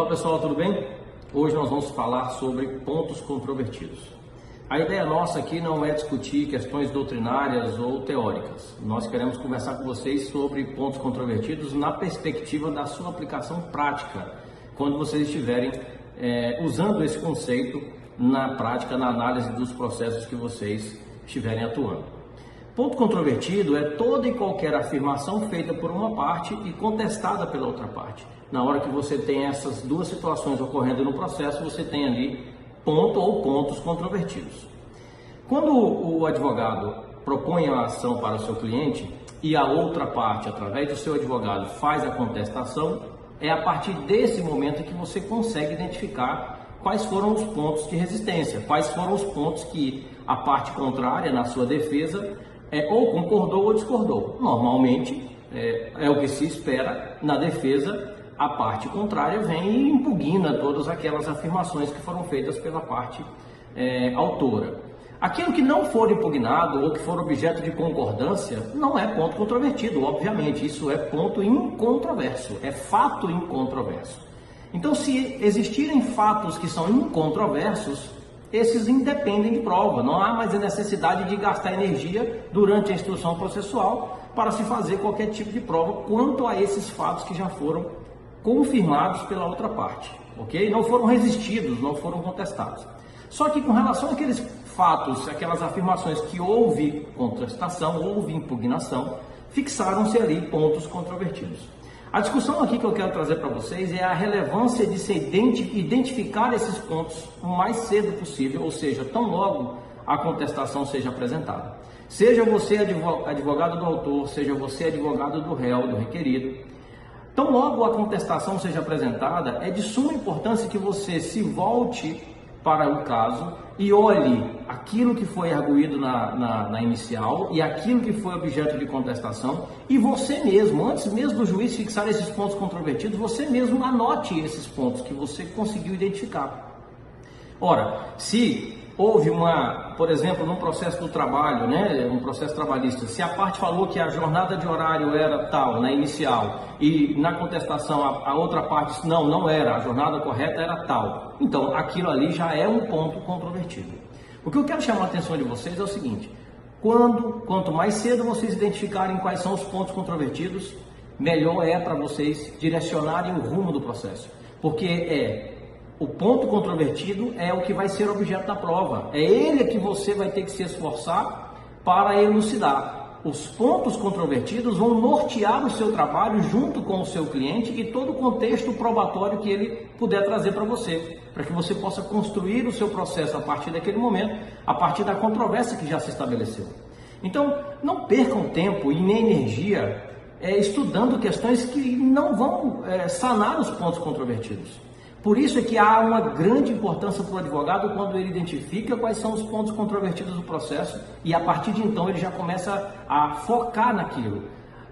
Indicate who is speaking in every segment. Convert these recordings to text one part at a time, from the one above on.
Speaker 1: pessoal, tudo bem? Hoje nós vamos falar sobre pontos controvertidos. A ideia nossa aqui não é discutir questões doutrinárias ou teóricas. Nós queremos conversar com vocês sobre pontos controvertidos na perspectiva da sua aplicação prática, quando vocês estiverem usando esse conceito na prática, na análise dos processos que vocês estiverem atuando. Ponto controvertido é toda e qualquer afirmação feita por uma parte e contestada pela outra parte. Na hora que você tem essas duas situações ocorrendo no processo, você tem ali ponto ou pontos controvertidos. Quando o advogado propõe a ação para o seu cliente e a outra parte, através do seu advogado, faz a contestação, é a partir desse momento que você consegue identificar quais foram os pontos de resistência, quais foram os pontos que a parte contrária, na sua defesa, ou concordou ou discordou. Normalmente, é o que se espera na defesa, a parte contrária vem e impugna todas aquelas afirmações que foram feitas pela parte autora. Aquilo que não for impugnado ou que for objeto de concordância não é ponto controvertido, obviamente. Isso é ponto incontroverso, é fato incontroverso. Então, se existirem fatos que são incontroversos, esses independem de prova. Não há mais a necessidade de gastar energia durante a instrução processual para se fazer qualquer tipo de prova quanto a esses fatos que já foram confirmados pela outra parte, ok? Não foram resistidos, não foram contestados. Só que com relação àqueles fatos, aquelas afirmações que houve contestação, houve impugnação, fixaram-se ali pontos controvertidos. A discussão aqui que eu quero trazer para vocês é a relevância de se identificar esses pontos o mais cedo possível, ou seja, tão logo a contestação seja apresentada. Seja você advogado do autor, seja você advogado do réu, do requerido, tão logo a contestação seja apresentada, é de suma importância que você se volte para o caso e olhe aquilo que foi arguído na inicial e aquilo que foi objeto de contestação, e você mesmo, antes mesmo do juiz fixar esses pontos controvertidos, você mesmo anote esses pontos que você conseguiu identificar. Ora, se houve por exemplo, num processo do trabalho, um processo trabalhista, se a parte falou que a jornada de horário era tal na inicial e na contestação a outra parte disse não era, a jornada correta era tal, então aquilo ali já é um ponto controvertido. O que eu quero chamar a atenção de vocês é o seguinte: quanto mais cedo vocês identificarem quais são os pontos controvertidos, melhor é para vocês direcionarem o rumo do processo, porque o ponto controvertido é o que vai ser objeto da prova. É ele que você vai ter que se esforçar para elucidar. Os pontos controvertidos vão nortear o seu trabalho junto com o seu cliente e todo o contexto probatório que ele puder trazer para você, para que você possa construir o seu processo a partir daquele momento, a partir da controvérsia que já se estabeleceu. Então, não percam tempo e nem energia estudando questões que não vão sanar os pontos controvertidos. Por isso é que há uma grande importância para o advogado quando ele identifica quais são os pontos controvertidos do processo e a partir de então ele já começa a focar naquilo.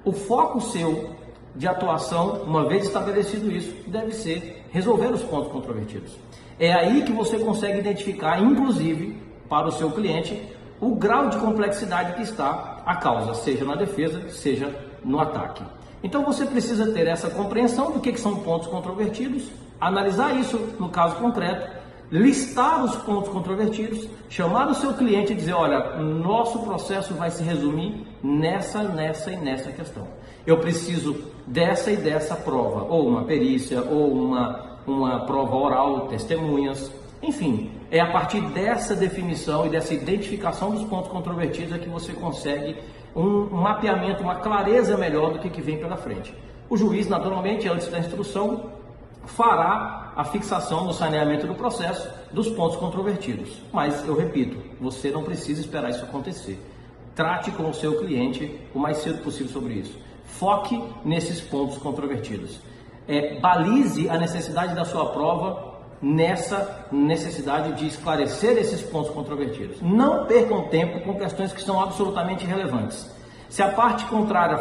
Speaker 1: O foco seu de atuação, uma vez estabelecido isso, deve ser resolver os pontos controvertidos. É aí que você consegue identificar, inclusive, para o seu cliente, o grau de complexidade que está a causa, seja na defesa, seja no ataque. Então você precisa ter essa compreensão do que são pontos controvertidos, analisar isso no caso concreto, listar os pontos controvertidos, chamar o seu cliente e dizer: olha, nosso processo vai se resumir nessa e nessa questão. Eu preciso dessa e dessa prova, ou uma perícia, ou uma prova oral, testemunhas, enfim. É a partir dessa definição e dessa identificação dos pontos controvertidos é que você consegue um mapeamento, uma clareza melhor do que vem pela frente. O juiz, naturalmente, antes da instrução, fará a fixação no saneamento do processo dos pontos controvertidos. Mas, eu repito, você não precisa esperar isso acontecer. Trate com o seu cliente o mais cedo possível sobre isso. Foque nesses pontos controvertidos. Balize a necessidade da sua prova nessa necessidade de esclarecer esses pontos controvertidos. Não percam tempo com questões que são absolutamente irrelevantes. Se a parte contrária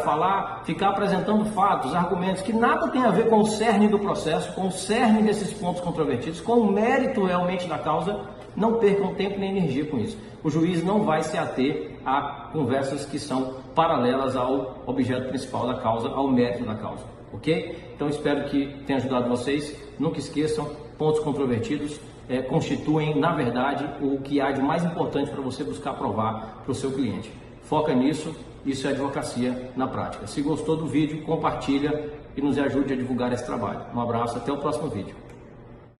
Speaker 1: ficar apresentando fatos, argumentos que nada tem a ver com o cerne do processo, com o cerne desses pontos controvertidos, com o mérito realmente da causa, não percam tempo nem energia com isso. O juiz não vai se ater a conversas que são paralelas ao objeto principal da causa, ao mérito da causa. ok? Então espero que tenha ajudado vocês. Nunca esqueçam, pontos controvertidos constituem, na verdade, o que há de mais importante para você buscar provar para o seu cliente. Foca nisso, isso é advocacia na prática. Se gostou do vídeo, compartilha e nos ajude a divulgar esse trabalho. Um abraço, até o próximo vídeo.